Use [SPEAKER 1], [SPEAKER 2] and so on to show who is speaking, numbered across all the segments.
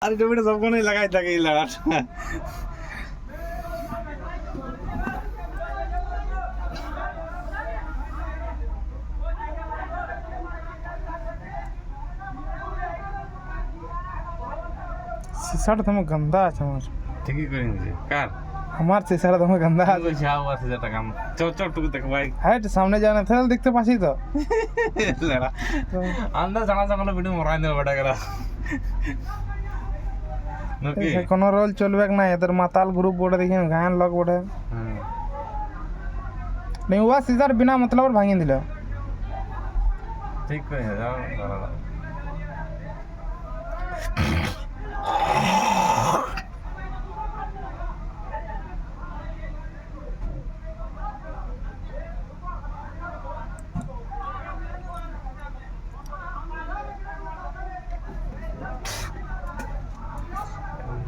[SPEAKER 1] আরে টমেটো সব কোনে লাগাই থাকে এই লাগাট
[SPEAKER 2] शीशा तो गंदा আছে আমার
[SPEAKER 1] ঠিকই করে নিছে কার
[SPEAKER 2] আমার शीशा तो गंदा আছে
[SPEAKER 1] ওই যাও আছে যেটা কাম চল চল টুকু দেখ ভাই
[SPEAKER 2] হ্যাঁ সামনে যানা তাহলে দেখতে পাচ্ছি তো
[SPEAKER 1] লড়া আন্দাজ জানা জানা ভিডিও মরাই দেব বড় করা নকি
[SPEAKER 2] কোনো রোল চলবে না এদের মাতাল গ্रुप बोर्ड देखिए गायन लोग बोर्ड नहीं हुआ सीजर बिना मतलब और भांगी दिला
[SPEAKER 1] ঠিক করে যাও দাঁড়া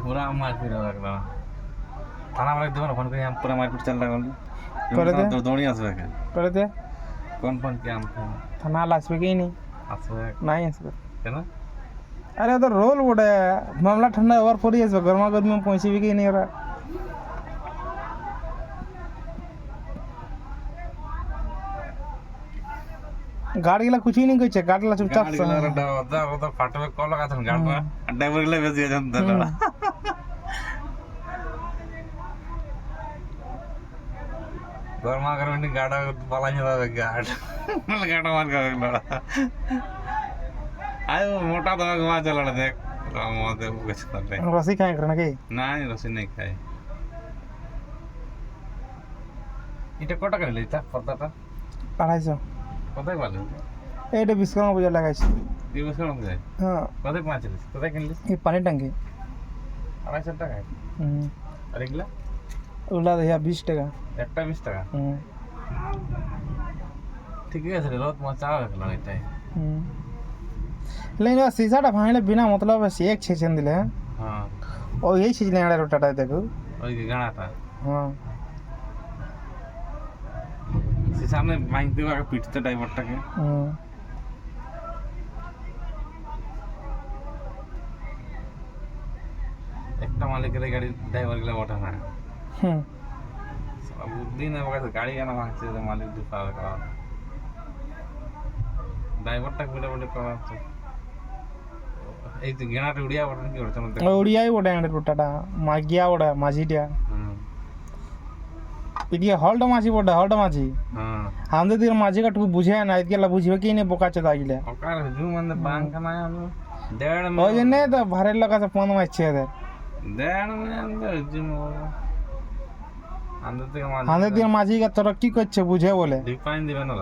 [SPEAKER 1] पूरा मारपीट हो गया थाना वाले देवन फोन कर हम पूरा मारपीट चल रहा
[SPEAKER 2] करे दे
[SPEAKER 1] तो दौड़ी आसबे के
[SPEAKER 2] करे दे
[SPEAKER 1] कौन फोन किया हम
[SPEAKER 2] थाना लासबे के नहीं
[SPEAKER 1] आसबे
[SPEAKER 2] नहीं आसबे
[SPEAKER 1] केना
[SPEAKER 2] अरे तो रोल बोर्ड है मामला ठंडा और पूरी आसबे गर्मा गर्मी में पहुंची भी नहीं रहा गाड़ी ला कुछ ही नहीं कहे गाड़ी ला चुपचाप
[SPEAKER 1] गाड़ी ला तो फाटे में कॉल लगा था गाड़ी में ड्राइवर के लिए भेज दिया जनता लड़ा गर्मा गर्मी गाड़ा पाला नहीं था गाड़ गाड़ा मार कर लड़ा आयो मोटा तो घुमा चला देख रामोदे कुछ कर रहे
[SPEAKER 2] रसी खाए करना के
[SPEAKER 1] नहीं रसी नहीं खाए এটা কত টাকা নিলে এটা পর্দাটা
[SPEAKER 2] 250
[SPEAKER 1] কোথায় পালেন
[SPEAKER 2] এইটা বিস্কুট বাজার লাগাইছি
[SPEAKER 1] এই বছর মধ্যে যায়
[SPEAKER 2] হ্যাঁ
[SPEAKER 1] কোথায় পাঁচিলিস কোথায় কিনলিস
[SPEAKER 2] এই পানি ট্যাঙ্কি
[SPEAKER 1] 250 টাকা আর এগুলা
[SPEAKER 2] ওগুলা দেয়া 20 টাকা
[SPEAKER 1] একটা 20 টাকা ঠিকই আছে রে রোদ মজা হবে না এটাই
[SPEAKER 2] लेकिन शीशाटा भांगले बिना मतलब से एक छेचन दिले
[SPEAKER 1] हां
[SPEAKER 2] और यही चीज ले आड़े रोटाटा देखो
[SPEAKER 1] ওই গানাটা
[SPEAKER 2] हां
[SPEAKER 1] সে সামনে মাইক দিয়ে আগে পিটতে ড্রাইভারটাকে একটা মালিকের গাড়ি ড্রাইভার গুলো ওঠা না সব বুদ্ধি না ওকে গাড়ি কেন ভাঙছে যে মালিক দুটা করা ড্রাইভারটা বলে বলে করা হচ্ছে এই যে গেনাটা উড়িয়া ওঠা কি করছে না
[SPEAKER 2] उड़ियाई ओडा आड़े रोटाटा मागिया ओडा माजीडिया इदिया हॉल्ट माजी बोडा हॉल्ट माजी
[SPEAKER 1] हां
[SPEAKER 2] हमदे दिन माजी का टू बुझे ना इदिया बुझबे कि नहीं बोका चदा गिले
[SPEAKER 1] ओकार जू मन बांग का ना डेढ़ में
[SPEAKER 2] ओ जे ने तो भारे लगा से फोन में छे दे
[SPEAKER 1] डेढ़ में अंदर जिम अंदर থেকে মাঝি
[SPEAKER 2] हमदे दिन माजी का तरक्की करছে বুঝে বলে
[SPEAKER 1] ডিফাইন দিবে না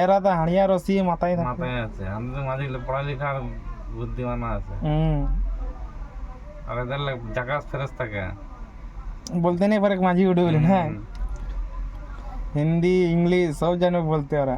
[SPEAKER 2] এরা তো হাড়িয়া রসি মাথায় থাকে
[SPEAKER 1] মাথায় আছে আমাদের মাঝে পড়ালেখার বুদ্ধিমান আছে আর এদের জাকাত ফেরেশতা কে
[SPEAKER 2] बोलते नहीं पर एक माझी उड़े बोले ना हिंदी इंग्लिश सब जाने बोलते हो रहा